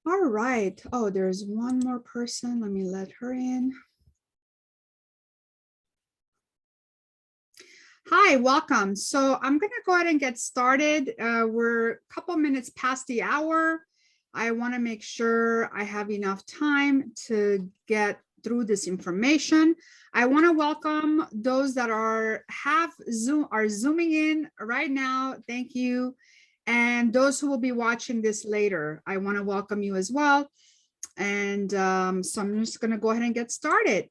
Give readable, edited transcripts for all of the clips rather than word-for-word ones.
All right. Oh, there's one more person. Let me let her in. Hi, welcome. So I'm going to go ahead and get started. We're a couple minutes past the hour. I want to make sure I have enough time to get through this information. I want to welcome those that are zooming in right now. Thank you. And those who will be watching this later, I want to welcome you as well. And so I'm just going to go ahead and get started.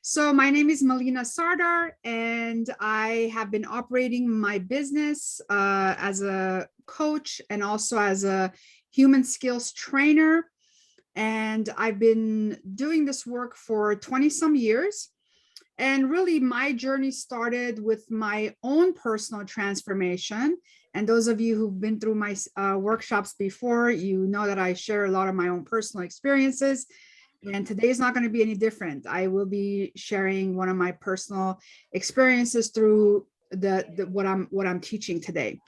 So my name is Melina Sardar, and I have been operating my business as a coach and also as a human skills trainer. And I've been doing this work for 20 some years. And really, my journey started with my own personal transformation. And those of you who've been through my workshops before, you know that I share a lot of my own personal experiences. And today is not going to be any different. I will be sharing one of my personal experiences through what I'm teaching today.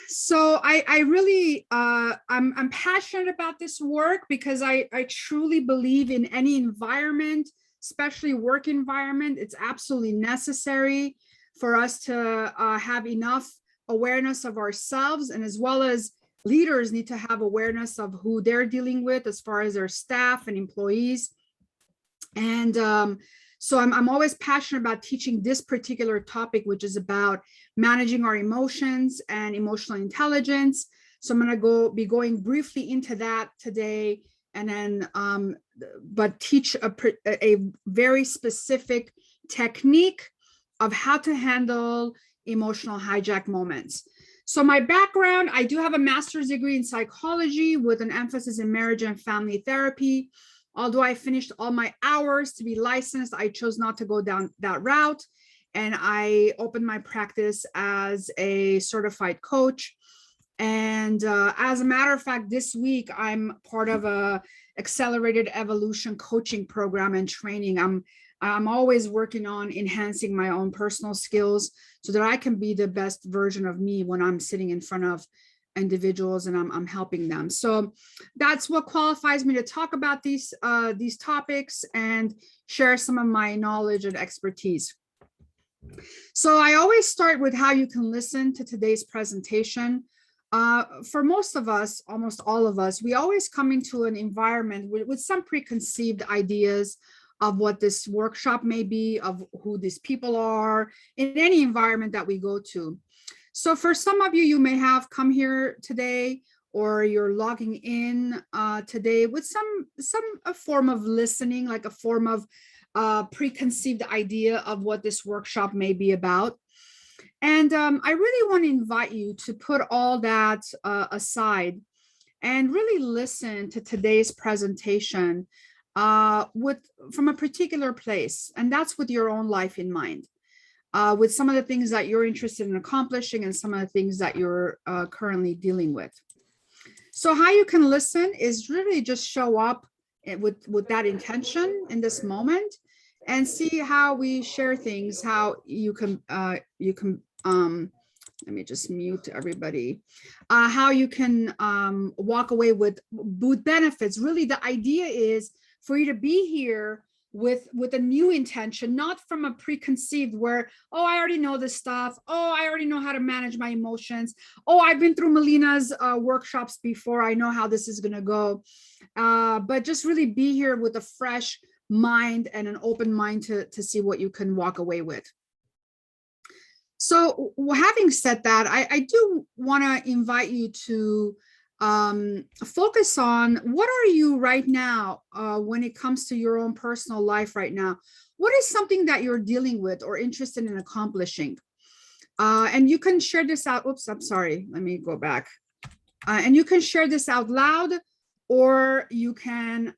So I really I'm passionate about this work because I truly believe in any environment, especially work environment. It's absolutely necessary for us to have enough awareness of ourselves, and as well as leaders need to have awareness of who they're dealing with as far as their staff and employees. And so I'm always passionate about teaching this particular topic, which is about managing our emotions and emotional intelligence. So I'm going to be going briefly into that today, and then but teach a very specific technique of how to handle emotional hijack moments. So my background, I do have a master's degree in psychology with an emphasis in marriage and family therapy. Although I finished all my hours to be licensed, I chose not to go down that route. And I opened my practice as a certified coach. And as a matter of fact, this week, I'm part of a accelerated evolution coaching program and training. I'm always working on enhancing my own personal skills so that I can be the best version of me when I'm sitting in front of individuals and I'm helping them. So that's what qualifies me to talk about these topics and share some of my knowledge and expertise. So I always start with how you can listen to today's presentation. For most of us, almost all of us, we always come into an environment with some preconceived ideas of what this workshop may be, of who these people are, in any environment that we go to. So for some of you, you may have come here today, or you're logging in today with some a form of listening, like a form of preconceived idea of what this workshop may be about. And I really want to invite you to put all that aside and really listen to today's presentation from a particular place, and that's with your own life in mind, with some of the things that you're interested in accomplishing and some of the things that you're currently dealing with. So how you can listen is really just show up with that intention in this moment and see how we share things, how you can let me just mute everybody, how you can walk away with benefits. Really, the idea is for you to be here with a new intention, not from a preconceived where, oh, I already know this stuff. Oh, I already know how to manage my emotions. Oh, I've been through Melina's workshops before. I know how this is going to go. But just really be here with a fresh mind and an open mind to see what you can walk away with. So having said that, I do want to invite you to focus on what are you right now when it comes to your own personal life right now. What is something that you're dealing with or interested in accomplishing? And you can share this out. Oops, I'm sorry. Let me go back. And you can share this out loud, or you can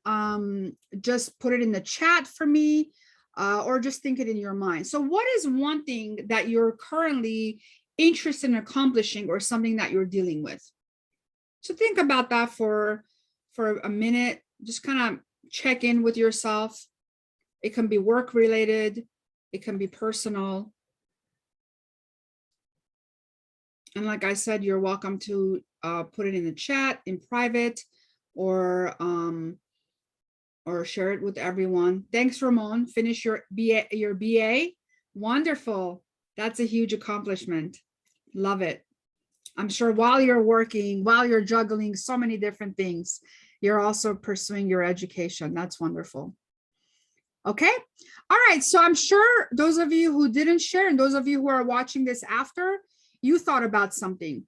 just put it in the chat for me. Or just think it in your mind. So what is one thing that you're currently interested in accomplishing or something that you're dealing with? So think about that for a minute. Just kind of check in with yourself. It can be work related. It can be personal. And like I said, you're welcome to put it in the chat in private, or share it with everyone. Thanks, Ramon. Finish your BA, your BA. Wonderful. That's a huge accomplishment. Love it. I'm sure while you're working, while you're juggling so many different things, you're also pursuing your education. That's wonderful. Okay. All right. So I'm sure those of you who didn't share and those of you who are watching this after, you thought about something.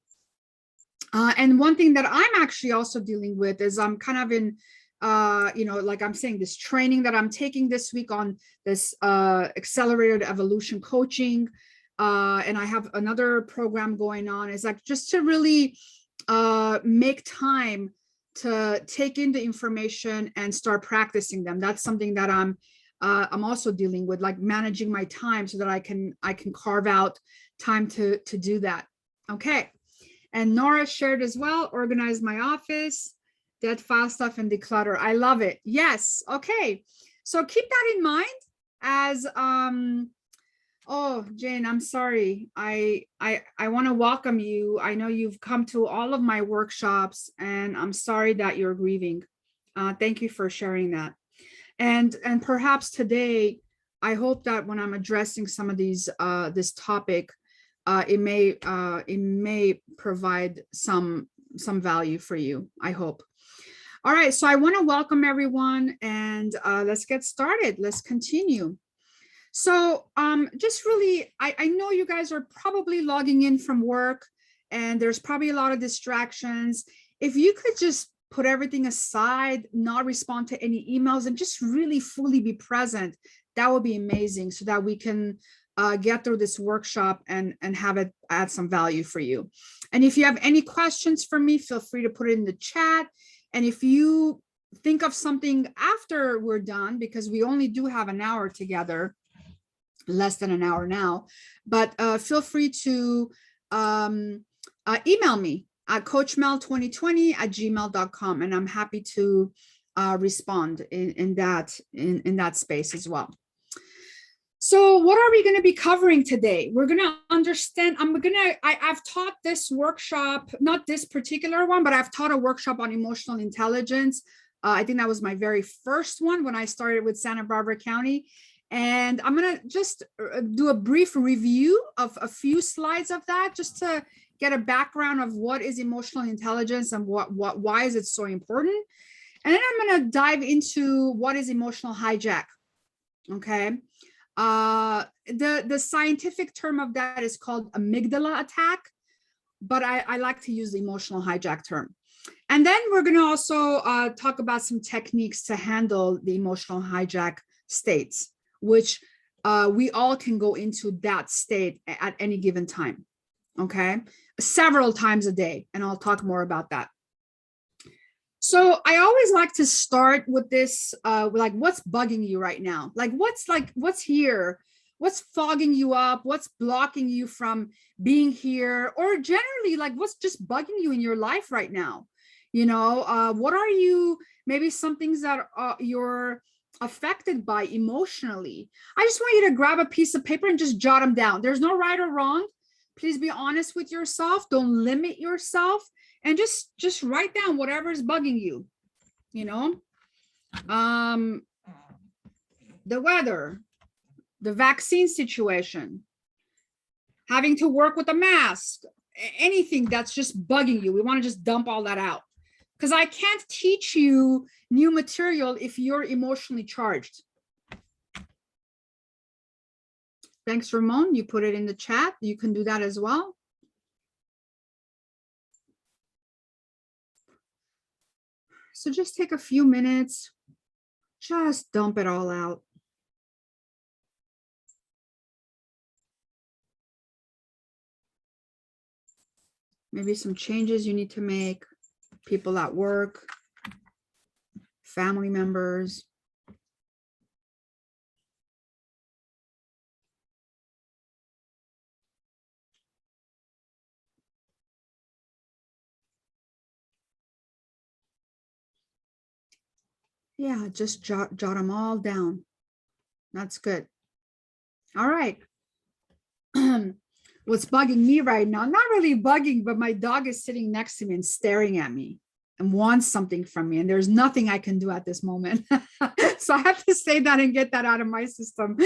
And one thing that I'm actually also dealing with is I'm kind of in, like I'm saying, this training that I'm taking this week on this accelerated evolution coaching. And I have another program going on, is like just to really make time to take in the information and start practicing them. That's something that I'm also dealing with, like managing my time so that I can carve out time to do that. Okay. And Nora shared as well, organize my office, dead file stuff and declutter. I love it. Yes. Okay. So keep that in mind as, oh, Jane, I'm sorry. I want to welcome you. I know you've come to all of my workshops and I'm sorry that you're grieving. Thank you for sharing that. And perhaps today, I hope that when I'm addressing some of these, this topic, it may provide some value for you, I hope. All right, so I want to welcome everyone, and let's get started. Let's continue. So just really, I know you guys are probably logging in from work and there's probably a lot of distractions. If you could just put everything aside, not respond to any emails, and just really fully be present, that would be amazing, so that we can get through this workshop and have it add some value for you. And if you have any questions for me, feel free to put it in the chat. And if you think of something after we're done, because we only do have an hour together, less than an hour now, but feel free to email me at coachmel2020@gmail.com, and I'm happy to respond in that space as well. So what are we going to be covering today? We're going to understand, I've taught this workshop, not this particular one, but I've taught a workshop on emotional intelligence. I think that was my very first one when I started with Santa Barbara County. And I'm going to just do a brief review of a few slides of that, just to get a background of what is emotional intelligence and why is it so important. And then I'm going to dive into what is emotional hijack. Okay. The scientific term of that is called amygdala attack, but I like to use the emotional hijack term. And then we're going to also talk about some techniques to handle the emotional hijack states, which we all can go into that state at any given time. Okay, several times a day, and I'll talk more about that. So I always like to start with this, like, what's bugging you right now? What's here? What's fogging you up? What's blocking you from being here? Or generally, like, what's just bugging you in your life right now? You know, what are you, maybe some things that you're affected by emotionally. I just want you to grab a piece of paper and just jot them down. There's no right or wrong. Please be honest with yourself. Don't limit yourself. And just write down whatever is bugging you, you know, the weather, the vaccine situation, having to work with a mask, anything that's just bugging you. We want to just dump all that out, because I can't teach you new material if you're emotionally charged. Thanks, Ramon. You put it in the chat. You can do that as well. So just take a few minutes, just dump it all out. Maybe some changes you need to make, people at work, family members. Yeah, just jot them all down. That's good. All right. What's bugging me right now, not really bugging, but my dog is sitting next to me and staring at me and wants something from me. And there's nothing I can do at this moment. So I have to say that and get that out of my system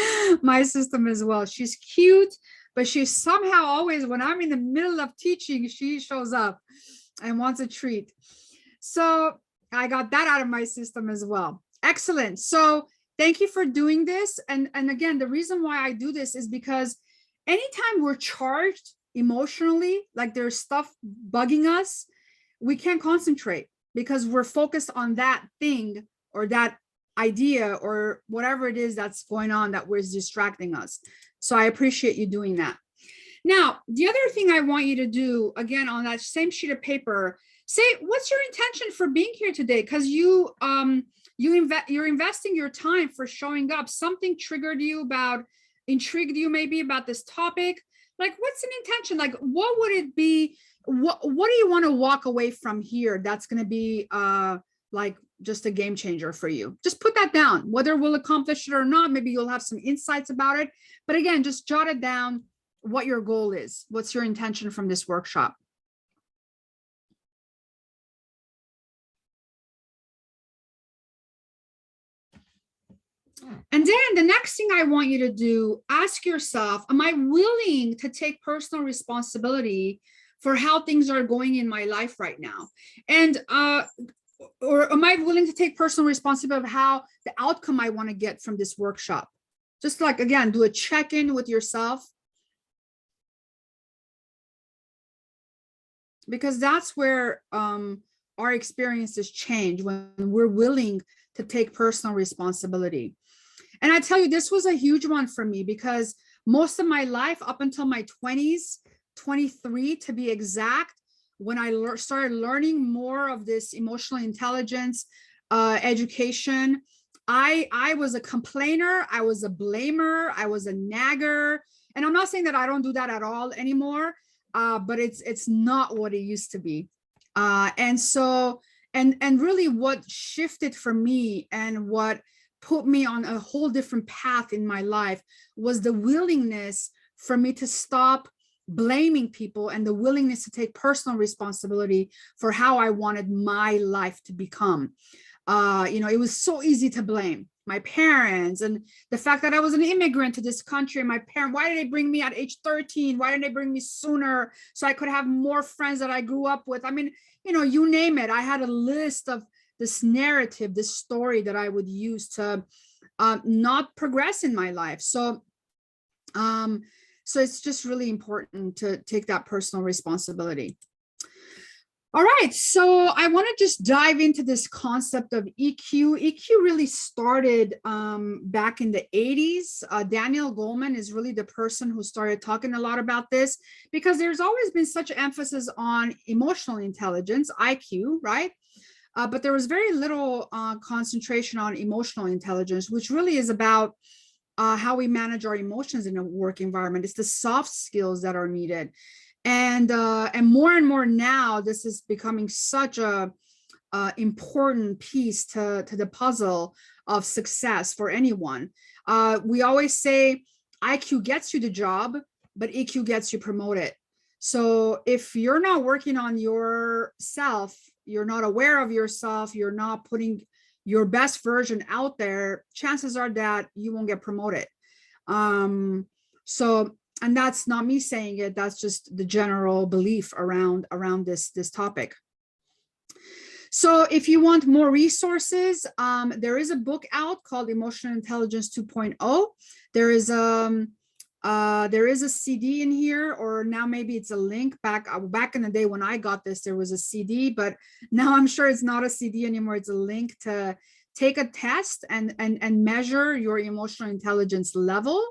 as well. She's cute, but she somehow always, when I'm in the middle of teaching, she shows up and wants a treat. So I got that out of my system as well. Excellent. So thank you for doing this. And again, the reason why I do this is because anytime we're charged emotionally, like there's stuff bugging us, we can't concentrate because we're focused on that thing or that idea or whatever it is that's going on that was distracting us. So I appreciate you doing that. Now, the other thing I want you to do, again, on that same sheet of paper, say, what's your intention for being here today? Because you're investing your time for showing up. Something triggered you about, intrigued you maybe about this topic. Like, what's an intention? Like, what would it be? What do you want to walk away from here that's going to be like just a game changer for you? Just put that down. Whether we'll accomplish it or not, maybe you'll have some insights about it. But again, just jot it down what your goal is. What's your intention from this workshop? And then the next thing I want you to do, ask yourself, am I willing to take personal responsibility for how things are going in my life right now? And or am I willing to take personal responsibility of how the outcome I want to get from this workshop? Just like, again, do a check-in with yourself, because that's where our experiences change, when we're willing to take personal responsibility. And I tell you, this was a huge one for me because most of my life, up until my 20s, 23 to be exact, when I started learning more of this emotional intelligence education, I was a complainer, I was a blamer, I was a nagger. And I'm not saying that I don't do that at all anymore, but it's not what it used to be. And so, and really what shifted for me and what put me on a whole different path in my life was the willingness for me to stop blaming people and the willingness to take personal responsibility for how I wanted my life to become. It was so easy to blame my parents and the fact that I was an immigrant to this country. My parents, why did they bring me at age 13? Why didn't they bring me sooner so I could have more friends that I grew up with? I mean, you name it. I had a list of this narrative, this story that I would use to not progress in my life. So it's just really important to take that personal responsibility. All right, so I want to just dive into this concept of EQ. EQ really started back in the 80s. Daniel Goleman is really the person who started talking a lot about this because there's always been such emphasis on emotional intelligence, IQ, right? But there was very little concentration on emotional intelligence, which really is about how we manage our emotions in a work environment. It's the soft skills that are needed. And more now, this is becoming such a important piece to the puzzle of success for anyone. We always say IQ gets you the job, but EQ gets you promoted. So if you're not working on yourself, you're not aware of yourself, you're not putting your best version out there, chances are that you won't get promoted. And that's not me saying it, that's just the general belief around this topic. So if you want more resources, there is a book out called Emotional Intelligence 2.0. There is a CD in here, or now maybe it's a link. Back in the day when I got this, there was a CD, but now I'm sure it's not a CD anymore. It's a link to take a test and measure your emotional intelligence level.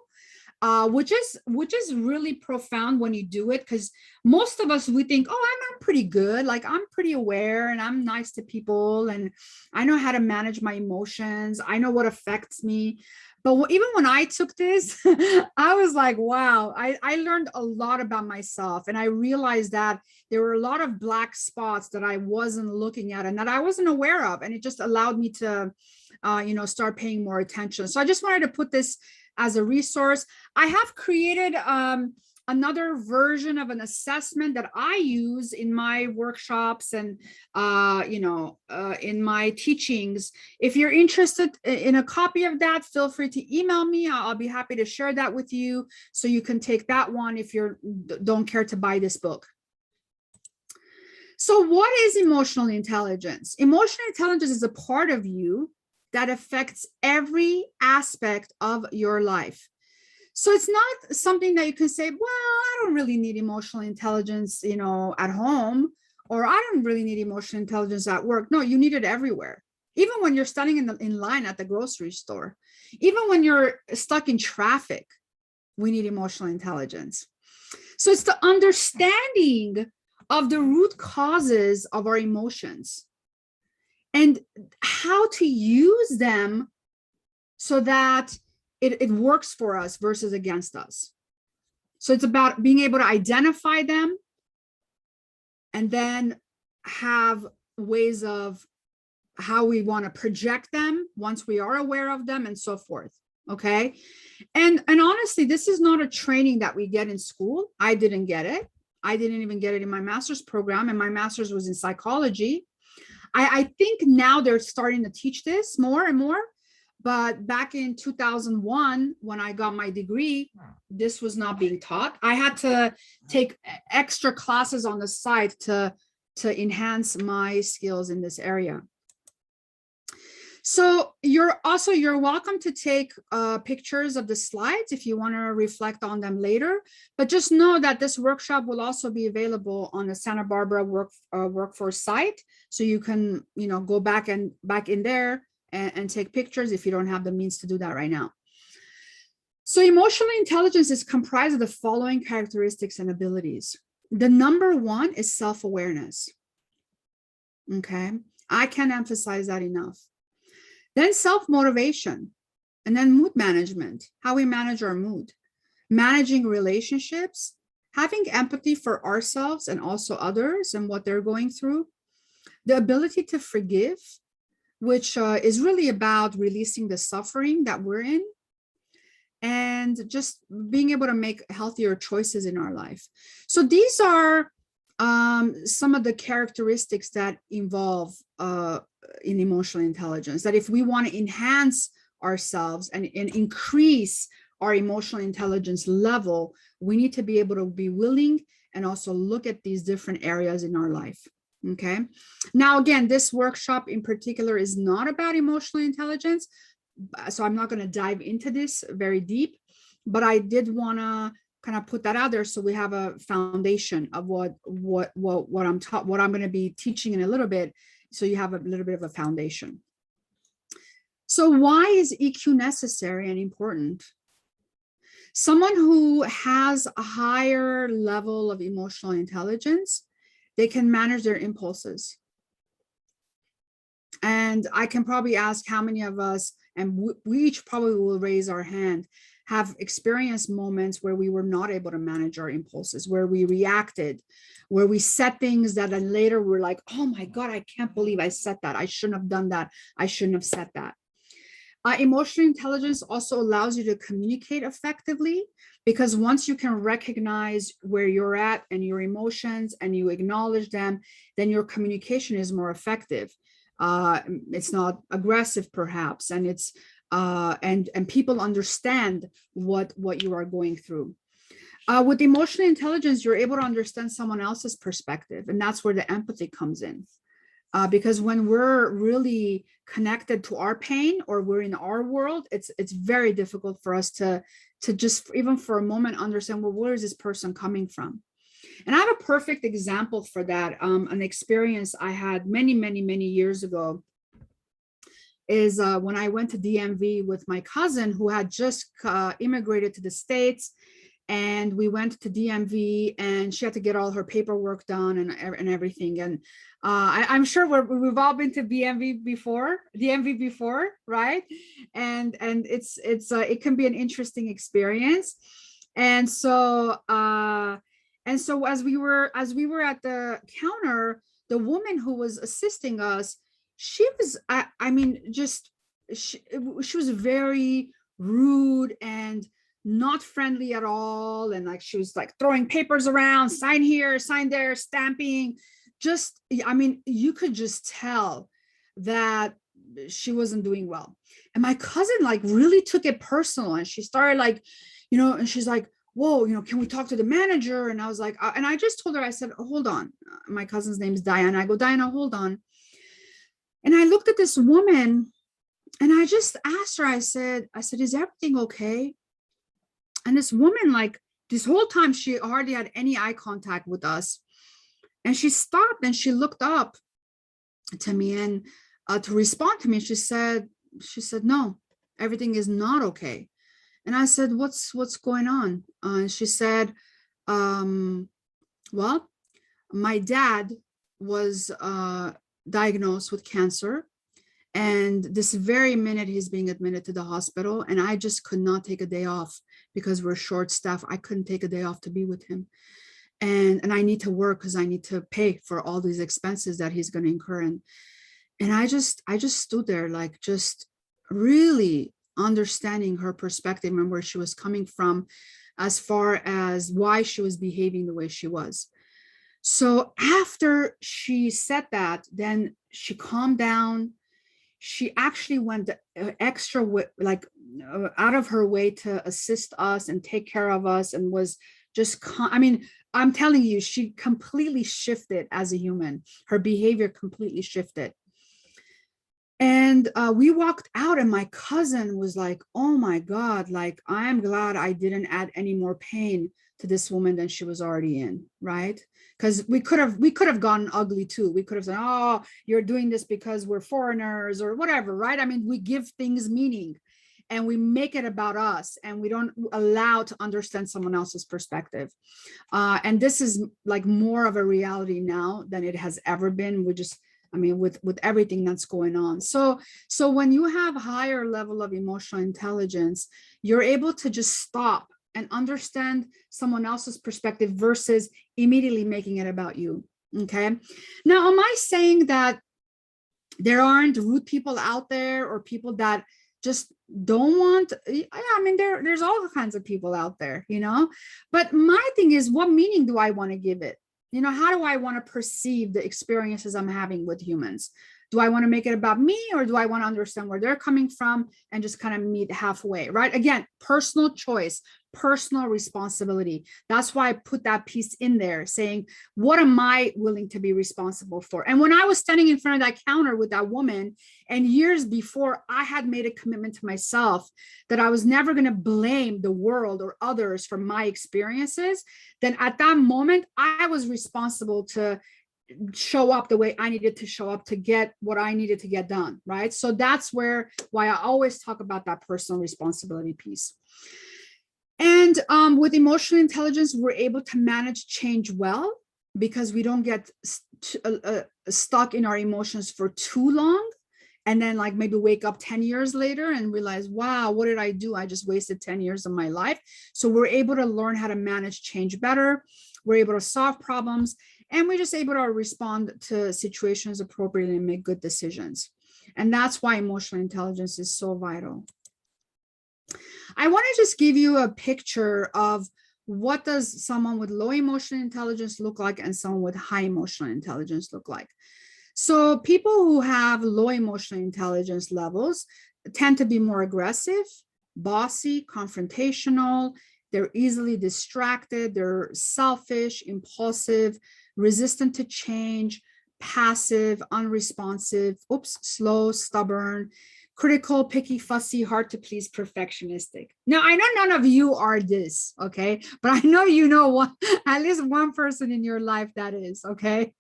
Which is really profound when you do it, because most of us, we think, oh, I'm pretty good, like I'm pretty aware and I'm nice to people and I know how to manage my emotions, I know what affects me. But even when I took this, I was like, wow, I learned a lot about myself, and I realized that there were a lot of black spots that I wasn't looking at and that I wasn't aware of, and it just allowed me to start paying more attention. So I just wanted to put this as a resource. I have created another version of an assessment that I use in my workshops and in my teachings. If you're interested in a copy of that, feel free to email me. I'll be happy to share that with you, so you can take that one if you don't care to buy this book. So what is emotional intelligence? Emotional intelligence is a part of you that affects every aspect of your life. So it's not something that you can say, well, I don't really need emotional intelligence, at home, or I don't really need emotional intelligence at work. No, you need it everywhere. Even when you're standing in line at the grocery store, even when you're stuck in traffic, we need emotional intelligence. So it's the understanding of the root causes of our emotions and how to use them so that it works for us versus against us. So it's about being able to identify them and then have ways of how we want to project them once we are aware of them and so forth. Okay. And honestly, this is not a training that we get in school. I didn't get it. I didn't even get it in my master's program, and my master's was in psychology. I think now they're starting to teach this more and more. But back in 2001, when I got my degree, this was not being taught. I had to take extra classes on the side to enhance my skills in this area. So you're welcome to take pictures of the slides if you want to reflect on them later. But just know that this workshop will also be available on the Santa Barbara workforce site, so you can go back in there and take pictures if you don't have the means to do that right now. So emotional intelligence is comprised of the following characteristics and abilities. The number one is self-awareness. Okay, I can't emphasize that enough. Then self-motivation, and then mood management, how we manage our mood, managing relationships, having empathy for ourselves and also others and what they're going through, the ability to forgive, which is really about releasing the suffering that we're in, and just being able to make healthier choices in our life. So these are some of the characteristics that involve in emotional intelligence, that if we want to enhance ourselves and increase our emotional intelligence level, we need to be able to be willing and also look at these different areas in our life. Okay. Now, again, this workshop in particular is not about emotional intelligence, so I'm not going to dive into this very deep, but I did want to kind of put that out there so we have a foundation of what I'm going to be teaching in a little bit, so you have a little bit of a foundation. So why is EQ necessary and important? Someone who has a higher level of emotional intelligence, they can manage their impulses. And I can probably ask how many of us, and we each probably will raise our hand, have experienced moments where we were not able to manage our impulses, where we reacted, where we said things that then later we're like, oh my God, I can't believe I said that. I shouldn't have done that. I shouldn't have said that. Emotional intelligence also allows you to communicate effectively, because once you can recognize where you're at and your emotions and you acknowledge them, then your communication is more effective. It's not aggressive perhaps, and it's and people understand what you are going through. With emotional intelligence, you're able to understand someone else's perspective, and that's where the empathy comes in. Because when we're really connected to our pain, or we're in our world, it's very difficult for us to just even for a moment understand, well, where is this person coming from? And I have a perfect example for that. An experience I had many years ago is when I went to DMV with my cousin who had just immigrated to the States. And we went to DMV, and she had to get all her paperwork done and everything. And I'm sure we've all been to DMV before, right? And it can be an interesting experience. And so as we were at the counter, the woman who was assisting us, she was, she was very rude and not friendly at all. And like, she was like throwing papers around, sign here, sign there, stamping. Just, I mean, you could just tell that she wasn't doing well. And my cousin like really took it personal, and she started like, and she's like, whoa, can we talk to the manager? And I was like, and I just told her, I said, hold on. My cousin's name is Diana. I go, Diana, hold on. And I looked at this woman and I just asked her, I said, is everything okay? And this woman, like this whole time, she hardly had any eye contact with us. And she stopped and she looked up to me and to respond to me. She said, no, everything is not okay. And I said, what's going on? And she said, well, my dad was diagnosed with cancer. And this very minute he's being admitted to the hospital, and I just could not take a day off because we're short staffed. I couldn't take a day off to be with him. And I need to work because I need to pay for all these expenses that he's going to incur. And I just stood there, like just really understanding her perspective and where she was coming from as far as why she was behaving the way she was. So after she said that, then she calmed down. She actually went extra out of her way to assist us and take care of us, and was just, I'm telling you, she completely shifted as a human. Her behavior completely shifted. And we walked out, and my cousin was like, oh my God, like, I'm glad I didn't add any more pain to this woman than she was already in, right? Because we could have gone ugly too. We could have said, oh, you're doing this because we're foreigners or whatever, right? I mean, we give things meaning and we make it about us, and we don't allow to understand someone else's perspective. And this is like more of a reality now than it has ever been. With everything that's going on. So when you have a higher level of emotional intelligence, you're able to just stop and understand someone else's perspective versus immediately making it about you. Okay. Now, am I saying that there aren't rude people out there or people that just don't want? I mean, there's all kinds of people out there, but my thing is, what meaning do I want to give it? How do I want to perceive the experiences I'm having with humans? Do I want to make it about me, or do I want to understand where they're coming from and just kind of meet halfway, right? Again, personal choice, personal responsibility. That's why I put that piece in there saying, what am I willing to be responsible for? And when I was standing in front of that counter with that woman, and years before, I had made a commitment to myself that I was never going to blame the world or others for my experiences, then at that moment, I was responsible to show up the way I needed to show up to get what I needed to get done, right? So that's why I always talk about that personal responsibility piece. And with emotional intelligence, we're able to manage change well because we don't get stuck in our emotions for too long, and then like maybe wake up 10 years later and realize, wow, what did I do? I just wasted 10 years of my life. So we're able to learn how to manage change better. We're able to solve problems, and we're just able to respond to situations appropriately and make good decisions. And that's why emotional intelligence is so vital. I want to just give you a picture of what does someone with low emotional intelligence look like and someone with high emotional intelligence look like. So people who have low emotional intelligence levels tend to be more aggressive, bossy, confrontational. They're easily distracted. They're selfish, impulsive, resistant to change, passive, unresponsive, slow, stubborn, critical, picky, fussy, hard to please, perfectionistic. Now, I know none of you are this, okay? But I know at least one person in your life that is, okay?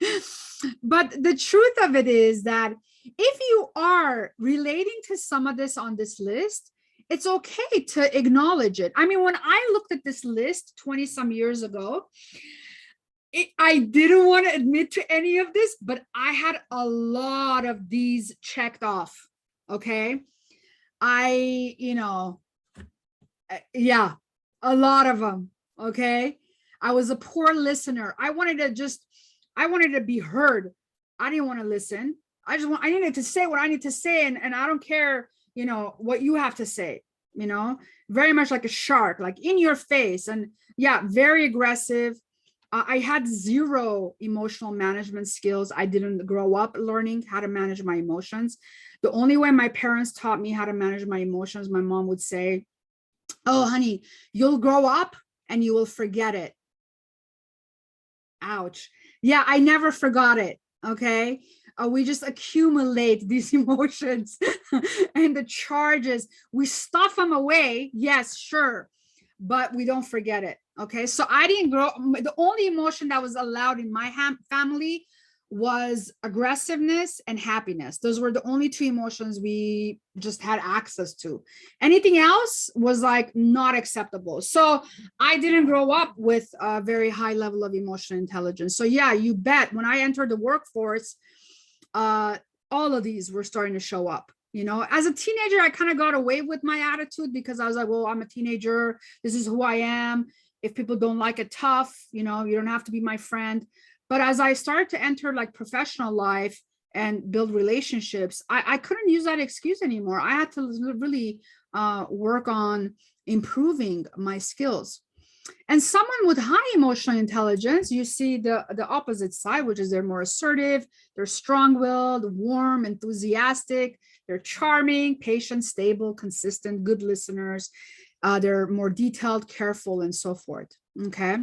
But the truth of it is that if you are relating to some of this on this list, it's okay to acknowledge it. I mean, when I looked at this list 20 some years ago, I didn't want to admit to any of this, but I had a lot of these checked off. Okay. Yeah, a lot of them. Okay. I was a poor listener. I wanted to be heard. I didn't want to listen. I needed to say what I need to say. And I don't care, what you have to say. you know, very much like a shark, like in your face. And yeah, very aggressive. I had zero emotional management skills. I didn't grow up learning how to manage my emotions. The only way my parents taught me how to manage my emotions, my mom would say, "Oh, honey, you'll grow up and you will forget it." Ouch. Yeah, I never forgot it. Okay. We just accumulate these emotions and the charges. We stuff them away. Yes, sure. But we don't forget it. Okay. So I didn't grow. The only emotion that was allowed in my family was aggressiveness and happiness. Those were the only two emotions we just had access to. Anything else was like not acceptable. So I didn't grow up with a very high level of emotional intelligence. So yeah, you bet when I entered the workforce, all of these were starting to show up. You know, as a teenager, I kind of got away with my attitude because I was like, well, I'm a teenager. This is who I am. If people don't like it, tough, you know, you don't have to be my friend. But as I started to enter like professional life and build relationships, I couldn't use that excuse anymore. I had to really work on improving my skills. And someone with high emotional intelligence, you see the opposite side, which is they're more assertive, they're strong-willed, warm, enthusiastic, they're charming, patient, stable, consistent, good listeners. They're more detailed, careful, and so forth. Okay.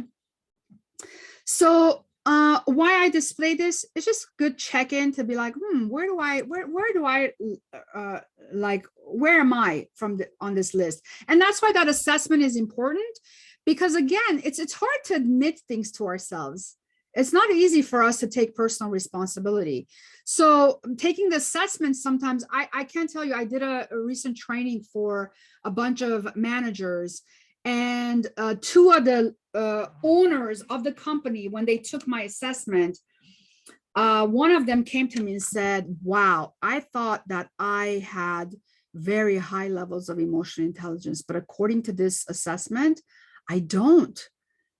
So why I display this, it's just good check-in to be like, where do I like, where am I on this list? And that's why that assessment is important, because again, it's hard to admit things to ourselves. It's not easy for us to take personal responsibility. So taking the assessment, sometimes I can't tell you, I did a recent training for a bunch of managers, and two of the owners of the company, when they took my assessment, one of them came to me and said, wow, I thought that I had very high levels of emotional intelligence, but according to this assessment, I don't,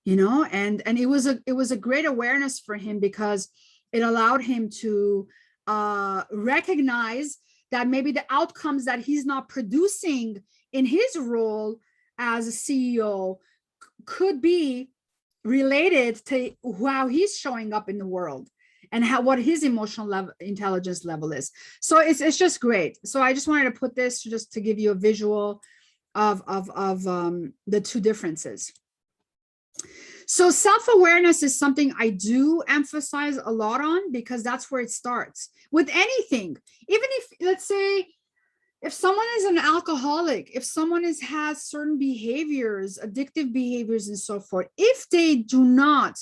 you know. And it was a great awareness for him, because it allowed him to recognize that maybe the outcomes that he's not producing in his role as a CEO could be related to how he's showing up in the world and what his emotional intelligence level is. So it's just great. So I just wanted to put this just to give you a visual of the two differences. So self-awareness is something I do emphasize a lot on, because that's where it starts with anything. Even if, let's say, if someone is an alcoholic, if someone has certain behaviors, addictive behaviors and so forth, if they do not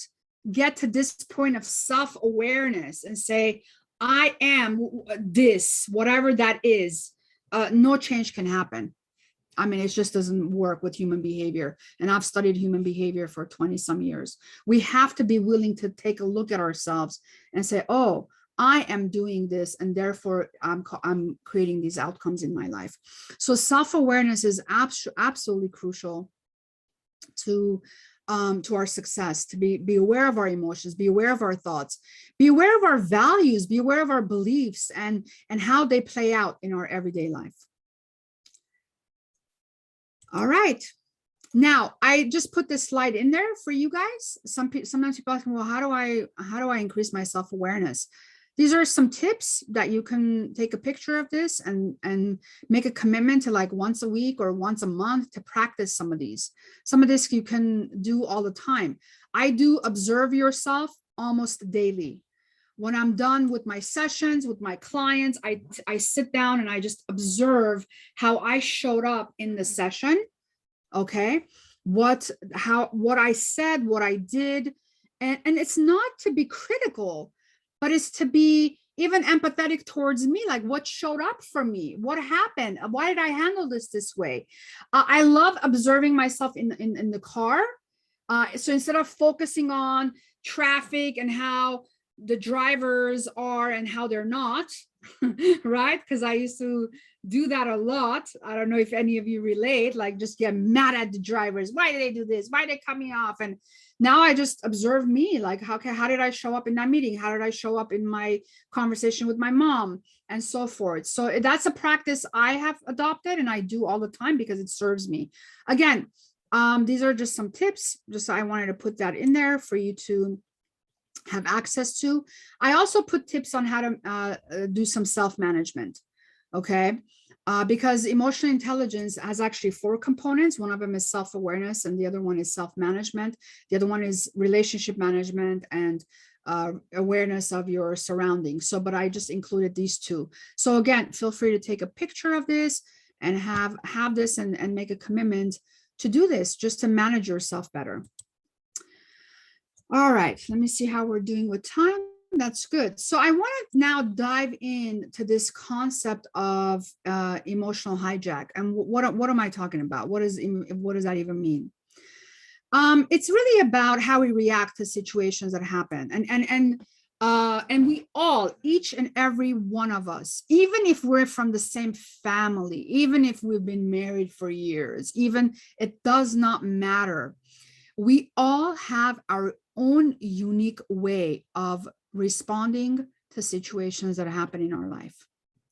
get to this point of self-awareness and say, I am this, whatever that is, no change can happen. I mean, it just doesn't work with human behavior. And I've studied human behavior for 20 some years. We have to be willing to take a look at ourselves and say, oh, I am doing this, and therefore I'm creating these outcomes in my life. So self-awareness is absolutely crucial to our success, to be aware of our emotions, be aware of our thoughts, be aware of our values, be aware of our beliefs and how they play out in our everyday life. All right. Now, I just put this slide in there for you guys. Sometimes people ask me, well, how do I increase my self-awareness? These are some tips that you can take a picture of this and make a commitment to, like, once a week or once a month to practice some of these. Some of this you can do all the time. I do observe yourself almost daily. When I'm done with my sessions with my clients, I sit down and I just observe how I showed up in the session. Okay, what I said, what I did, and it's not to be critical, but it's to be even empathetic towards me, like what showed up for me, what happened, why did I handle this way. I love observing myself in the car. So instead of focusing on traffic and how the drivers are and how they're not, right? Because I used to do that a lot. I don't know if any of you relate, like just get mad at the drivers. Why do they do this? Why are they cut me off? And Now I just observe me, like, how did I show up in that meeting? How did I show up in my conversation with my mom, and so forth. So that's a practice I have adopted and I do all the time because it serves me. Again, these are just some tips. Just I wanted to put that in there for you to have access to. I also put tips on how to do some self-management. Okay. Because emotional intelligence has actually 4 components. One of them is self-awareness, and the other one is self-management. The other one is relationship management and awareness of your surroundings. So, but I just included these 2. So again, feel free to take a picture of this and have this and make a commitment to do this just to manage yourself better. All right, let me see how we're doing with time. That's good. So I want to now dive into this concept of emotional hijack. And what am I talking about? What does that even mean? It's really about how we react to situations that happen. And we all, each and every one of us, even if we're from the same family, even if we've been married for years, even it does not matter. We all have our own unique way of responding to situations that happen in our life.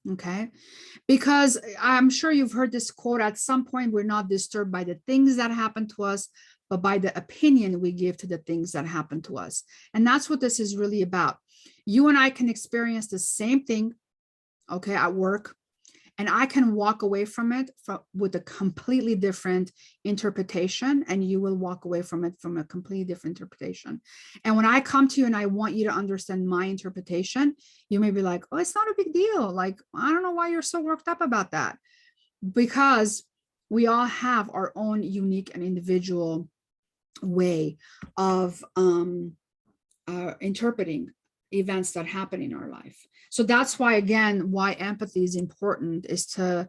Okay, because I'm sure you've heard this quote at some point: we're not disturbed by the things that happen to us, but by the opinion we give to the things that happen to us. And that's what this is really about. You and I can experience the same thing, okay, at work, and I can walk away from it with a completely different interpretation, and you will walk away from it from a completely different interpretation. And when I come to you and I want you to understand my interpretation, you may be like, oh, it's not a big deal. Like, I don't know why you're so worked up about that. Because we all have our own unique and individual way of interpreting events that happen in our life. So that's why, again, why empathy is important, is to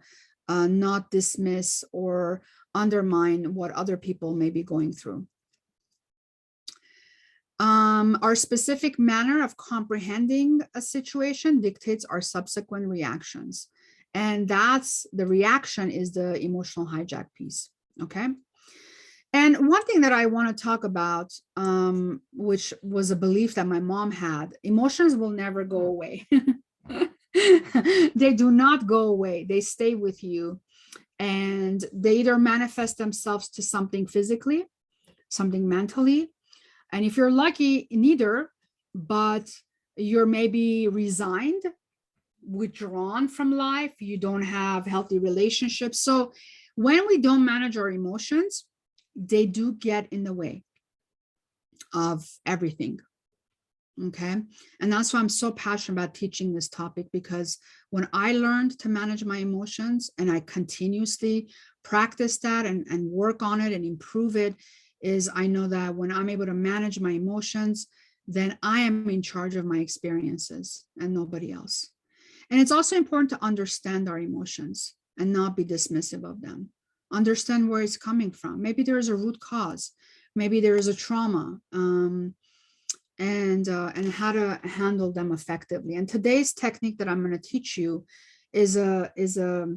not dismiss or undermine what other people may be going through. Our specific manner of comprehending a situation dictates our subsequent reactions. And that's the reaction is the emotional hijack piece. Okay. And one thing that I want to talk about, which was a belief that my mom had: emotions will never go away. They do not go away. They stay with you, and they either manifest themselves to something physically, something mentally, and if you're lucky, neither, but you're maybe resigned, withdrawn from life, you don't have healthy relationships. So when we don't manage our emotions, they do get in the way of everything. Okay. And that's why I'm so passionate about teaching this topic, because when I learned to manage my emotions and I continuously practice that and work on it and improve it, is I know that when I'm able to manage my emotions, then I am in charge of my experiences and nobody else. And it's also important to understand our emotions and not be dismissive of them. Understand where it's coming from. Maybe there is a root cause. Maybe there is a trauma, and how to handle them effectively. And today's technique that I'm going to teach you is a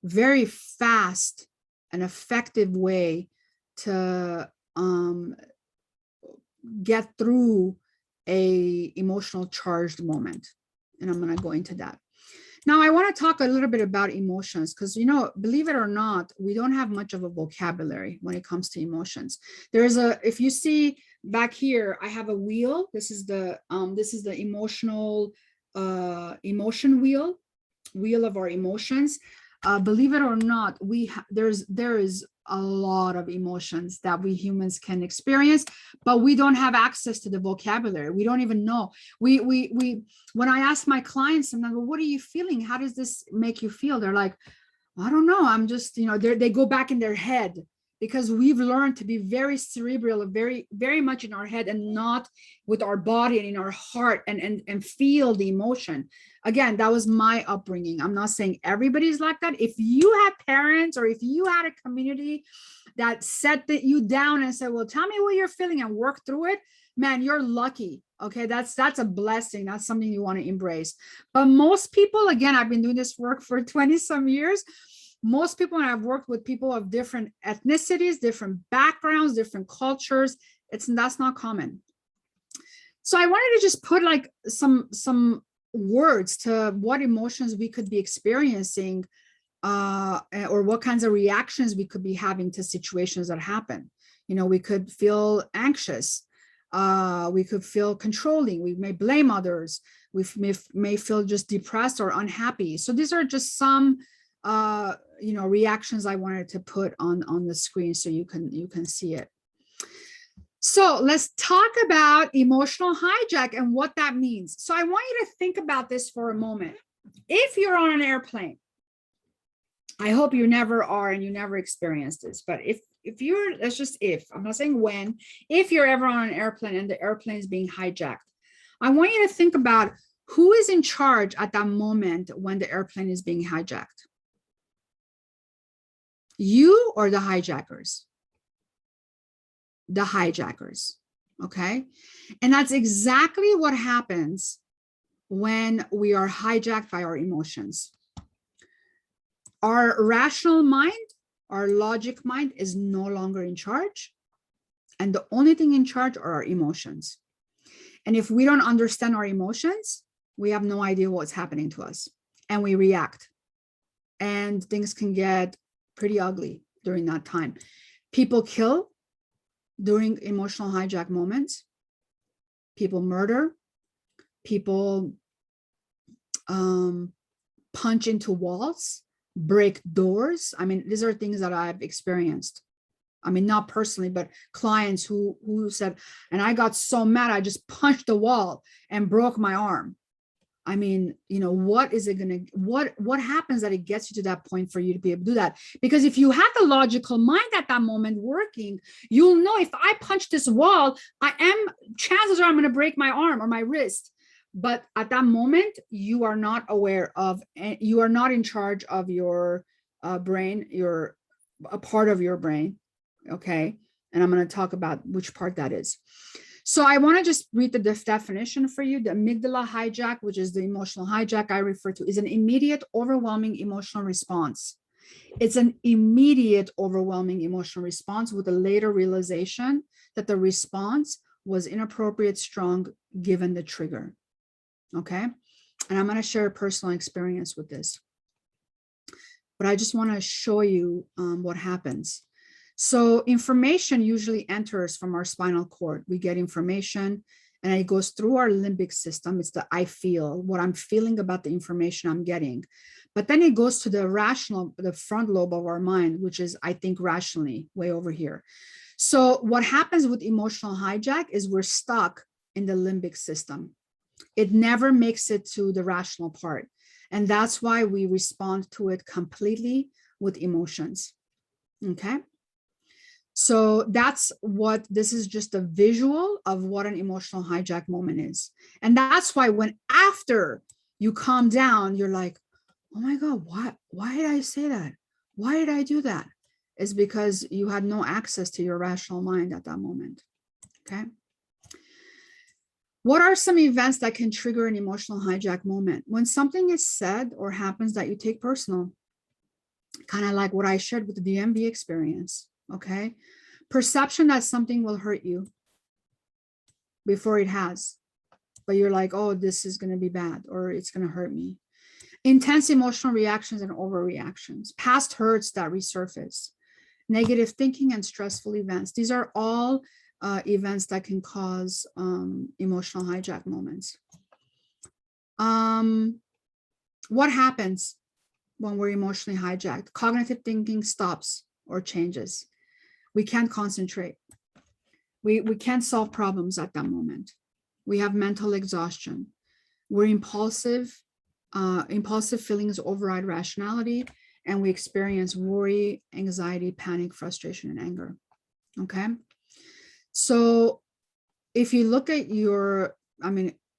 very fast and effective way to get through a emotional charged moment. And I'm going to go into that. Now, I want to talk a little bit about emotions because, believe it or not, we don't have much of a vocabulary when it comes to emotions. If you see back here, I have a wheel. This is the emotional emotion wheel of our emotions. Believe it or not, there is a lot of emotions that we humans can experience, but we don't have access to the vocabulary. We don't even know. When I ask my clients, I'm like, well, what are you feeling? How does this make you feel? They're like, I don't know. I'm just, they go back in their head, because we've learned to be very cerebral, very, very much in our head and not with our body and in our heart and feel the emotion. Again, that was my upbringing. I'm not saying everybody's like that. If you had parents or if you had a community that set you down and said, well, tell me what you're feeling and work through it, man, you're lucky. Okay, that's a blessing. That's something you want to embrace. But most people, again, I've been doing this work for 20 some years. Most people, and I've worked with people of different ethnicities, different backgrounds, different cultures, That's not common. So I wanted to just put like some words to what emotions we could be experiencing, or what kinds of reactions we could be having to situations that happen. You know, we could feel anxious. We could feel controlling. We may blame others. We may feel just depressed or unhappy. So these are just some, you know, reactions I wanted to put on the screen so you can see it. So let's talk about emotional hijack and what that means. So I want you to think about this for a moment. If you're on an airplane, I hope you never are and you never experience this, but if you're, that's just if, I'm not saying when, if you're ever on an airplane and the airplane is being hijacked, I want you to think about who is in charge at that moment when the airplane is being hijacked. You or the hijackers? The hijackers, okay? And that's exactly what happens when we are hijacked by our emotions. Our rational mind, our logic mind is no longer in charge. And the only thing in charge are our emotions. And if we don't understand our emotions, we have no idea what's happening to us. And we react. And things can get pretty ugly during that time. People kill during emotional hijack moments. People murder. People punch into walls, break doors. I mean, these are things that I've experienced. I mean, not personally, but clients who said, and I got so mad, I just punched the wall and broke my arm. I mean, you know, what is it going to, what happens that it gets you to that point for you to be able to do that? Because if you have the logical mind at that moment working, you'll know if I punch this wall, chances are I'm going to break my arm or my wrist. But at that moment, you are not aware of, you are not in charge of your brain, you're a part of your brain. Okay. And I'm going to talk about which part that is. So I want to just read the definition for you. The amygdala hijack, which is the emotional hijack I refer to, is an immediate, overwhelming emotional response. It's an immediate, overwhelming emotional response with a later realization that the response was inappropriate, strong, given the trigger. Okay. And I'm going to share a personal experience with this. But I just want to show you what happens. So information usually enters from our spinal cord. We get information and it goes through our limbic system. It's the I feel, what I'm feeling about the information I'm getting. But then it goes to the rational, the front lobe of our mind, which is I think rationally, way over here. So what happens with emotional hijack is we're stuck in the limbic system. It never makes it to the rational part. And that's why we respond to it completely with emotions. Okay. So that's what, this is just a visual of what an emotional hijack moment is. And that's why when after you calm down, you're like, oh my God, why did I say that? Why did I do that? It's because you had no access to your rational mind at that moment. Okay. What are some events that can trigger an emotional hijack moment? When something is said or happens that you take personal, kind of like what I shared with the DMV experience. Okay. Perception that something will hurt you before it has, but you're like, oh, this is going to be bad or it's going to hurt me. Intense emotional reactions and overreactions, past hurts that resurface, negative thinking and stressful events. These are all events that can cause emotional hijack moments. What happens when we're emotionally hijacked? Cognitive thinking stops or changes. We can't concentrate. We can't solve problems at that moment. We have mental exhaustion. We're impulsive. Impulsive feelings override rationality, and we experience worry, anxiety, panic, frustration, and anger. Okay. So if you look at your,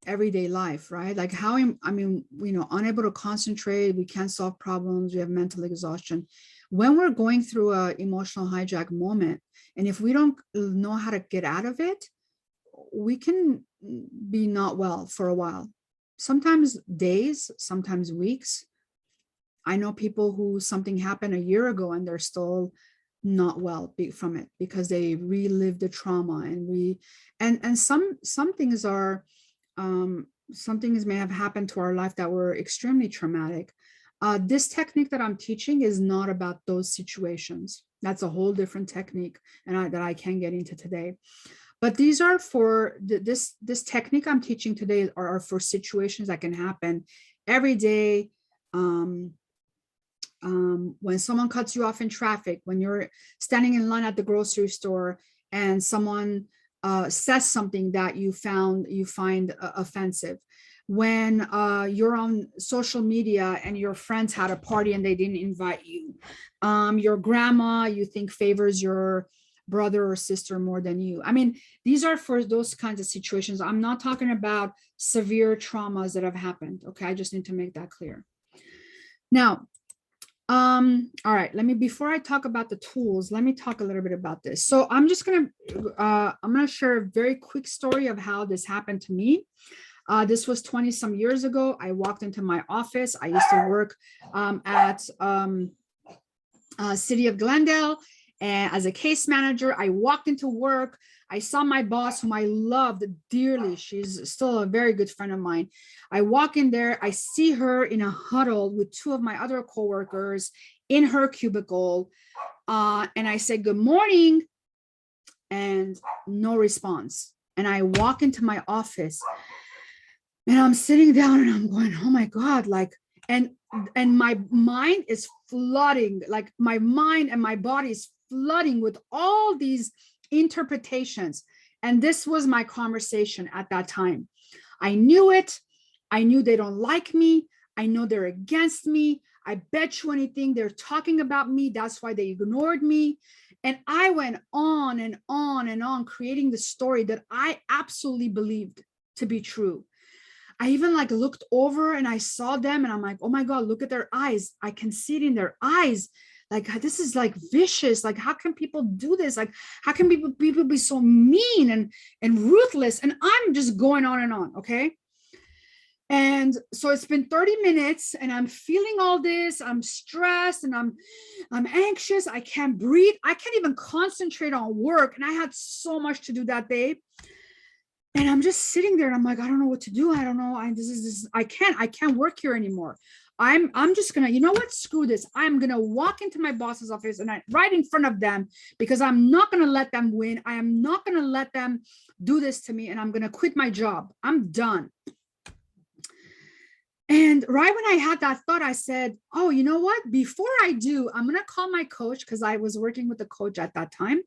everyday life, right? Like how, unable to concentrate, we can't solve problems, we have mental exhaustion. When we're going through an emotional hijack moment, and if we don't know how to get out of it, we can be not well for a while. Sometimes days, sometimes weeks. I know people who something happened a year ago and they're still not well from it, because they relive the trauma and some things are some things may have happened to our life that were extremely traumatic. This technique that I'm teaching is not about those situations. That's a whole different technique, and that I can't get into today. But these are for this technique I'm teaching today are for situations that can happen every day. When someone cuts you off in traffic, when you're standing in line at the grocery store and someone says something that you find offensive, when you're on social media and your friends had a party and they didn't invite you, your grandma you think favors your brother or sister more than you. I mean, these are for those kinds of situations. I'm not talking about severe traumas that have happened. Okay, I just need to make that clear. Now, all right, before I talk about the tools, let me talk a little bit about this. So I'm just I'm gonna share a very quick story of how this happened to me. This was 20 some years ago. I walked into my office. I used to work at City of Glendale, and as a case manager. I walked into work. I saw my boss, whom I loved dearly. She's still a very good friend of mine. I walk in there. I see her in a huddle with two of my other coworkers in her cubicle. And I said, "Good morning," and no response. And I walk into my office and I'm sitting down and I'm going, "Oh my God," like, and my mind is flooding, like my mind and my body is flooding with all these interpretations. And this was my conversation at that time. I knew it. I knew they don't like me. I know they're against me. I bet you anything they're talking about me. That's why they ignored me. And I went on and on and on, creating the story that I absolutely believed to be true. I even like looked over and I saw them and I'm like, "Oh my God, look at their eyes. I can see it in their eyes. Like, this is like vicious. Like, how can people do this? Like, how can people be so mean and ruthless?" And I'm just going on and on. Okay. And so it's been 30 minutes and I'm feeling all this. I'm stressed and I'm anxious. I can't breathe. I can't even concentrate on work. And I had so much to do that day. And I'm just sitting there and I'm like, I don't know what to do. I don't know. I can't work here anymore. I'm just gonna, you know what? Screw this. I'm gonna walk into my boss's office and right in front of them, because I'm not gonna let them win. I am not gonna let them do this to me, and I'm gonna quit my job. I'm done. And right when I had that thought, I said, "Oh, you know what? Before I do, I'm gonna call my coach," because I was working with a coach at that time.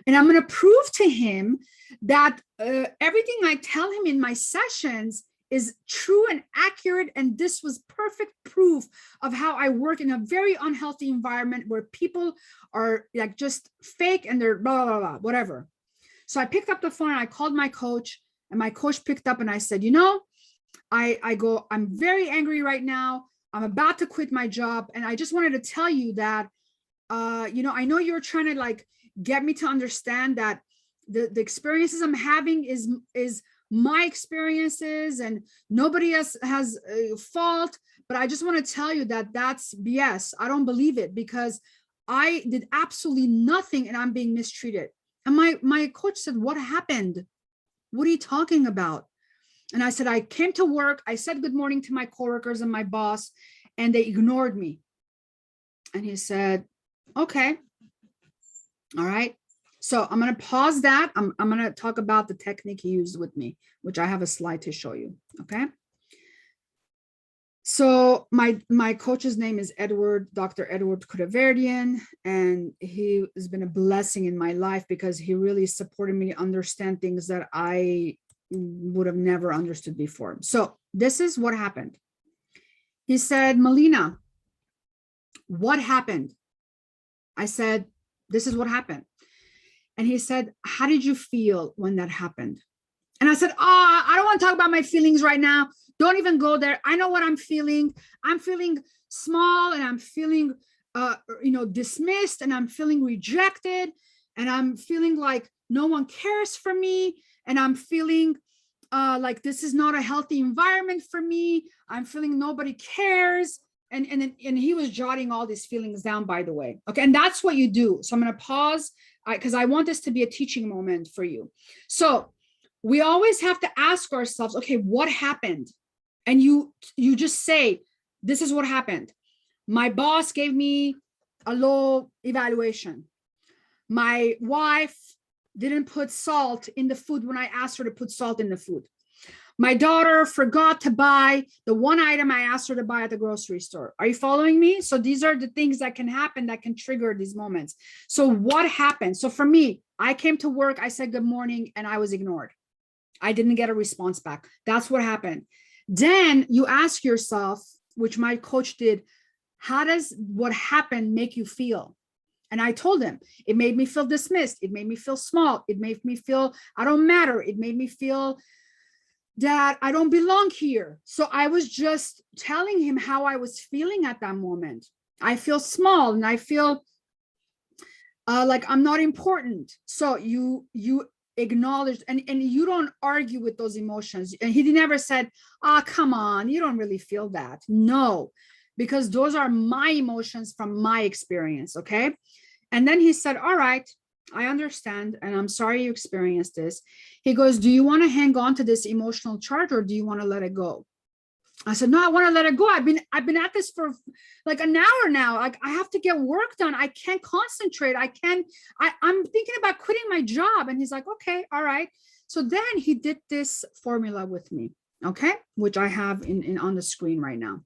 "And I'm going to prove to him that everything I tell him in my sessions is true and accurate. And this was perfect proof of how I work in a very unhealthy environment where people are like just fake and they're blah, blah, blah, whatever." So I picked up the phone and I called my coach, and my coach picked up and I said, "You know, I'm very angry right now. I'm about to quit my job. And I just wanted to tell you that, you know, I know you're trying to like get me to understand that the experiences I'm having is my experiences and nobody else has a fault. But I just want to tell you that that's BS. I don't believe it, because I did absolutely nothing and I'm being mistreated." And my coach said, "What happened? What are you talking about?" And I said, "I came to work. I said good morning to my coworkers and my boss, and they ignored me." And he said, "Okay. All right. So I'm going to pause that. I'm going to talk about the technique he used with me, which I have a slide to show you." Okay. So my coach's name is Dr. Edward Kudaverdian, and he has been a blessing in my life because he really supported me to understand things that I would have never understood before. So this is what happened. He said, "Melina, what happened?" I said, "This is what happened." And he said, "How did you feel when that happened?" And I said, "Oh, I don't want to talk about my feelings right now. Don't even go there. I know what I'm feeling. I'm feeling small and I'm feeling, dismissed, and I'm feeling rejected, and I'm feeling like no one cares for me, and I'm feeling like this is not a healthy environment for me. I'm feeling nobody cares." and he was jotting all these feelings down, by the way. Okay, and that's what you do. So I'm going to pause because I want this to be a teaching moment for you. So we always have to ask ourselves, okay, what happened? And you just say, this is what happened. My boss gave me a low evaluation. My wife didn't put salt in the food when I asked her to put salt in the food. My daughter forgot to buy the one item I asked her to buy at the grocery store. Are you following me? So these are the things that can happen that can trigger these moments. So what happened? So for me, I came to work, I said good morning, and I was ignored. I didn't get a response back. That's what happened. Then you ask yourself, which my coach did, how does what happened make you feel? And I told him, it made me feel dismissed. It made me feel small. It made me feel I don't matter. It made me feel that I don't belong here. So I was just telling him how I was feeling at that moment. I feel small and I feel like I'm not important. So you acknowledge and you don't argue with those emotions. And he never said, come on, you don't really feel that. No, because those are my emotions from my experience. Okay. And then he said, all right, I understand. And I'm sorry you experienced this. He goes, do you want to hang on to this emotional charge or do you want to let it go? I said, no, I want to let it go. I've been at this for like an hour now. Like I have to get work done. I can't concentrate. I'm thinking about quitting my job. And he's like, okay, all right. So then he did this formula with me. Okay, which I have in on the screen right now.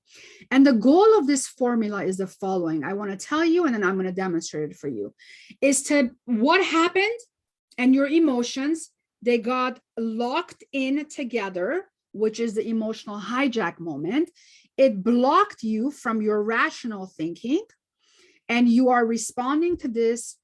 And the goal of this formula is the following. I want to tell you, and then I'm going to demonstrate it for you, is to what happened and your emotions, they got locked in together, which is the emotional hijack moment. It blocked you from your rational thinking, and you are responding to this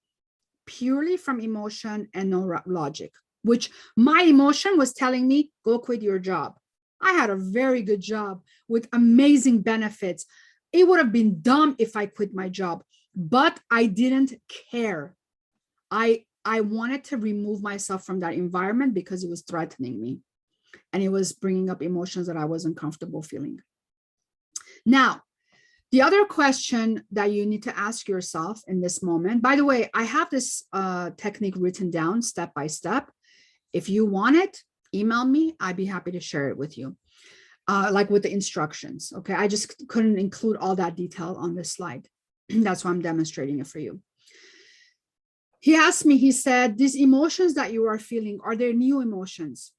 purely from emotion and no logic, which my emotion was telling me, go quit your job. I had a very good job with amazing benefits. It would have been dumb if I quit my job, but I didn't care. I wanted to remove myself from that environment because it was threatening me and it was bringing up emotions that I wasn't comfortable feeling. Now, the other question that you need to ask yourself in this moment, by the way, I have this technique written down step by step. If you want it, email me. I'd be happy to share it with you, like with the instructions. Okay, I just couldn't include all that detail on this slide. That's why I'm demonstrating it for you. He asked me, he said, these emotions that you are feeling, are they new emotions?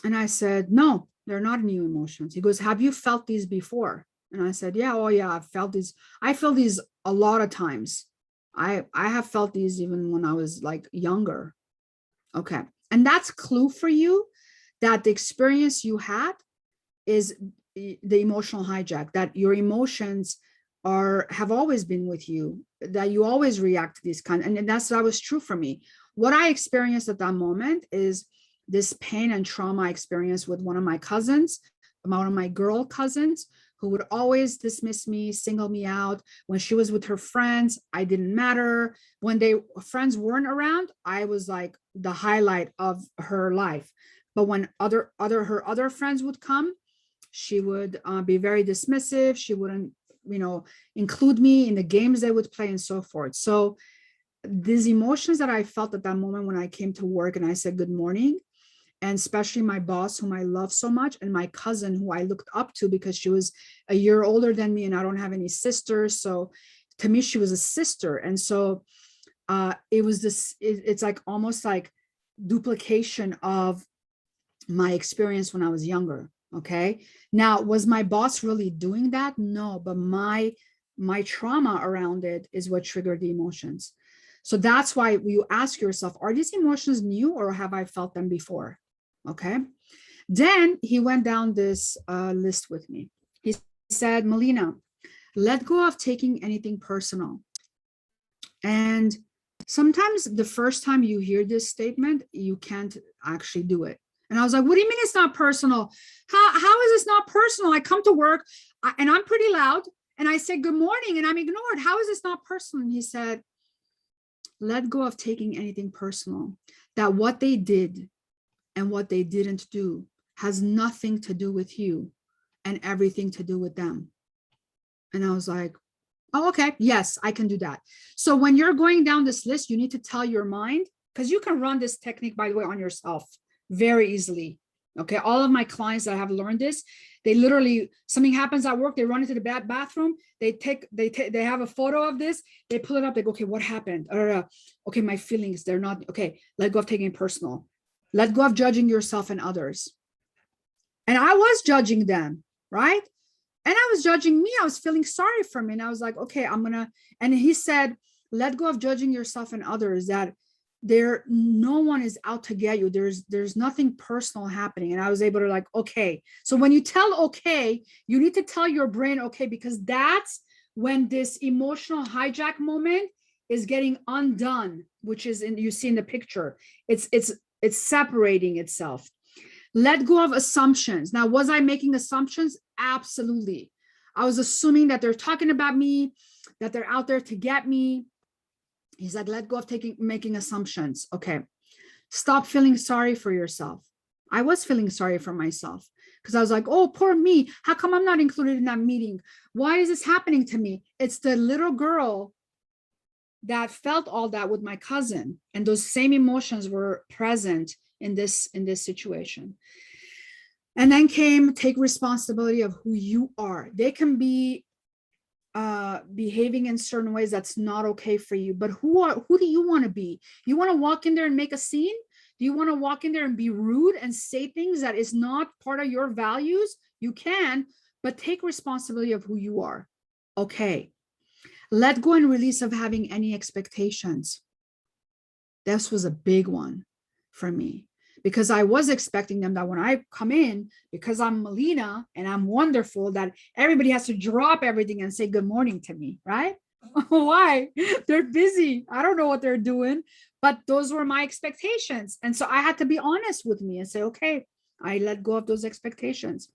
And I said, no, they're not new emotions. He goes, have you felt these before? And I said, yeah, oh yeah, I've felt these. I feel these a lot of times. I have felt these even when I was like younger. Okay. And that's clue for you that the experience you had is the emotional hijack, that your emotions have always been with you, that you always react to these kind. And that was true for me. What I experienced at that moment is this pain and trauma I experienced with one of my cousins, one of my girl cousins, who would always dismiss me, single me out. When she was with her friends, I didn't matter. When friends weren't around, I was like the highlight of her life. But when her other friends would come, she would be very dismissive. She wouldn't, include me in the games they would play and so forth. So these emotions that I felt at that moment when I came to work and I said good morning, and especially my boss, whom I love so much, and my cousin, who I looked up to because she was a year older than me and I don't have any sisters. So to me, she was a sister. And so it was this, it's like almost like duplication of my experience when I was younger. Okay. Now, was my boss really doing that? No, but my trauma around it is what triggered the emotions. So that's why you ask yourself, are these emotions new or have I felt them before? Okay. Then he went down this list with me. He said, Melina, let go of taking anything personal. And sometimes the first time you hear this statement, you can't actually do it. And I was like, what do you mean it's not personal? How is this not personal? I come to work and I'm pretty loud and I say good morning and I'm ignored. How is this not personal? And he said, let go of taking anything personal. That what they did and what they didn't do has nothing to do with you and everything to do with them. And I was like, oh, okay, yes, I can do that. So when you're going down this list, you need to tell your mind, because you can run this technique, by the way, on yourself very easily. Okay, all of my clients that have learned this, they literally, something happens at work, they run into the bathroom, they have a photo of this, they pull it up, they go, okay, what happened? Okay, my feelings, they're not okay. Let go of taking it personal. Let go of judging yourself and others. And I was judging them, right? And I was judging me. I was feeling sorry for me. And I was like, okay, and he said, let go of judging yourself and others, that no one is out to get you. There's nothing personal happening. And I was able to like, okay. So when you tell okay, you need to tell your brain okay, because that's when this emotional hijack moment is getting undone, which is you see in the picture. It's separating itself. Let go of assumptions. Now, was I making assumptions? Absolutely. I was assuming that they're talking about me, that they're out there to get me. He's like, let go of making assumptions. Okay. Stop feeling sorry for yourself. I was feeling sorry for myself because I was like, oh, poor me. How come I'm not included in that meeting? Why is this happening to me? It's the little girl that felt all that with my cousin, and those same emotions were present in this situation. And then came take responsibility of who you are. They can be behaving in certain ways that's not okay for you, but who do you want to be? You want to walk in there and make a scene? Do you want to walk in there and be rude and say things that is not part of your values? You can, but take responsibility of who you are. Okay. Let go and release of having any expectations. This was a big one for me, because I was expecting them that when I come in, because I'm Melina and I'm wonderful, that everybody has to drop everything and say good morning to me, right? Why? They're busy. I don't know what they're doing, but those were my expectations. And so I had to be honest with me and say, okay, I let go of those expectations.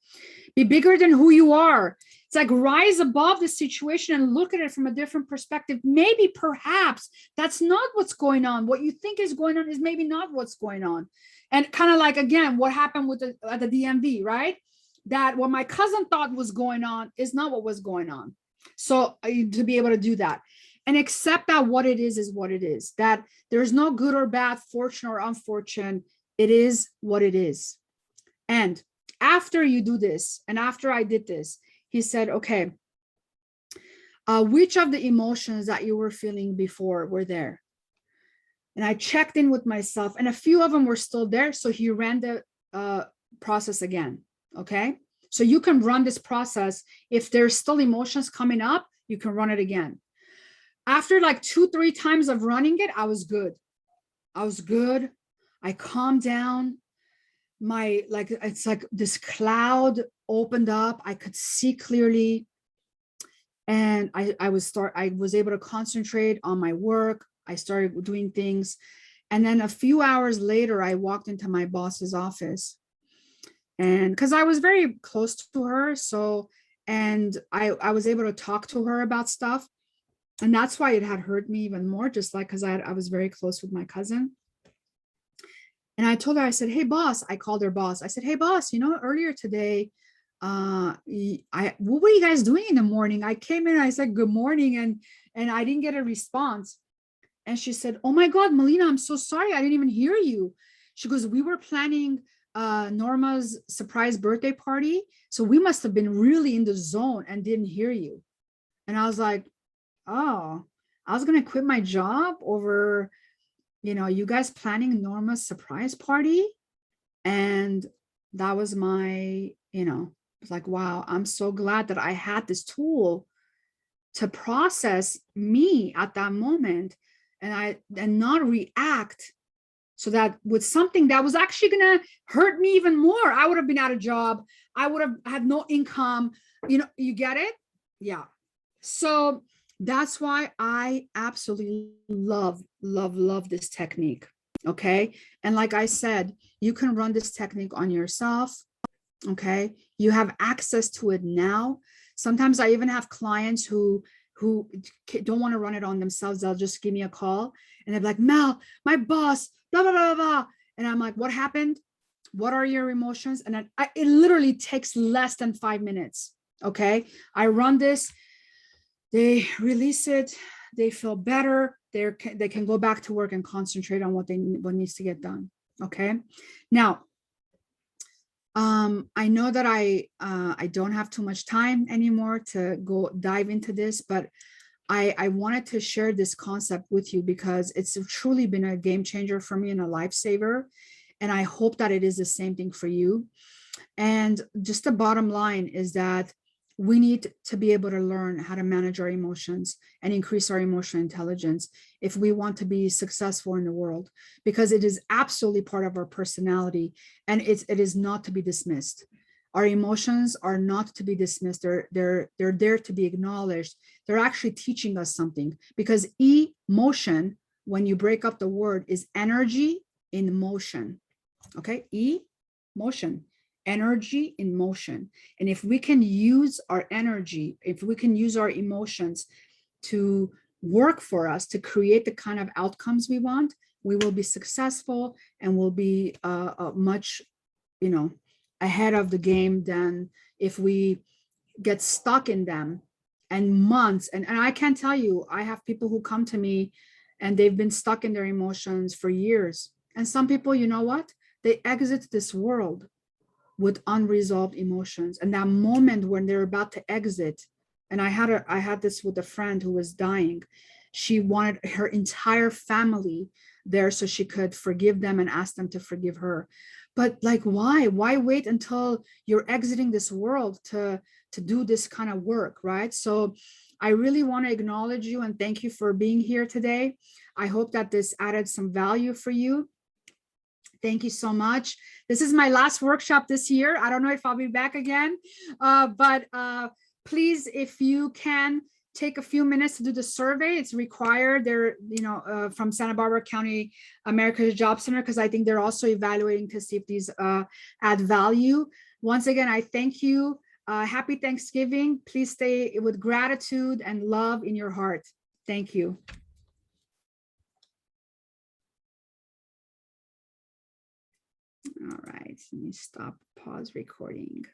Be bigger than who you are. It's like rise above the situation and look at it from a different perspective. Maybe, perhaps, that's not what's going on. What you think is going on is maybe not what's going on. And kind of like, again, what happened with at the DMV, right? That what my cousin thought was going on is not what was going on. So to be able to do that and accept that what it is what it is, that there's no good or bad, fortune or unfortunate. It is what it is. And after you do this, and after I did this, he said, okay, which of the emotions that you were feeling before were there? And I checked in with myself, and a few of them were still there. So he ran the process again. Okay. So you can run this process. If there's still emotions coming up, you can run it again. After like 2-3 times of running it, I was good. I calmed down. It's like this cloud opened up. I could see clearly. And I was able to concentrate on my work. I started doing things. And then a few hours later, I walked into my boss's office. And because I was very close to her. And I was able to talk to her about stuff. And that's why it had hurt me even more, just like because I was very close with my cousin. And I told her, I said, hey, boss, I called her boss. I said, hey, boss, earlier today, what were you guys doing in the morning? I came in, I said, good morning. And I didn't get a response. And she said, oh my God, Melina, I'm so sorry. I didn't even hear you. She goes, we were planning Norma's surprise birthday party. So we must have been really in the zone and didn't hear you. And I was like, oh, I was going to quit my job over, you guys planning Norma's surprise party. And that was my, it's like, wow, I'm so glad that I had this tool to process me at that moment and not react, so that with something that was actually going to hurt me even more. I would have been out of job. I would have had no income. You get it? Yeah. So that's why I absolutely love this technique. Okay. And like I said, you can run this technique on yourself. Okay. You have access to it now. Sometimes I even have clients who don't want to run it on themselves. They'll just give me a call and they're like, Mel, my boss, blah, blah, blah, blah. And I'm like, what happened? What are your emotions? And it literally takes less than 5 minutes. Okay. I run this. they release it, they feel better, they can go back to work and concentrate on what needs to get done. Okay. Now, I know that I don't have too much time anymore to go dive into this, but I wanted to share this concept with you because it's truly been a game changer for me and a lifesaver. And I hope that it is the same thing for you. And just the bottom line is that we need to be able to learn how to manage our emotions and increase our emotional intelligence if we want to be successful in the world, because it is absolutely part of our personality, and it is not to be dismissed. Our emotions are not to be dismissed. They're there to be acknowledged. They're actually teaching us something, because emotion, when you break up the word, is energy in motion. Okay, motion, energy in motion. And if we can use our energy, if we can use our emotions to work for us, to create the kind of outcomes we want, we will be successful and will be much, ahead of the game than if we get stuck in them and months. And I can tell you, I have people who come to me and they've been stuck in their emotions for years. And some people, you know what? They exit this world with unresolved emotions. And that moment when they're about to exit, and I had this with a friend who was dying. She wanted her entire family there so she could forgive them and ask them to forgive her. But like, why wait until you're exiting this world to do this kind of work, right? So I really want to acknowledge you and thank you for being here today. I hope that this added some value for you. Thank you so much. This is my last workshop this year. I don't know if I'll be back again, but please, if you can, take a few minutes to do the survey. It's required. They're, from Santa Barbara County America's Job Center, because I think they're also evaluating to see if these add value. Once again, I thank you. Happy Thanksgiving. Please stay with gratitude and love in your heart. Thank you. All right, let me stop, pause recording.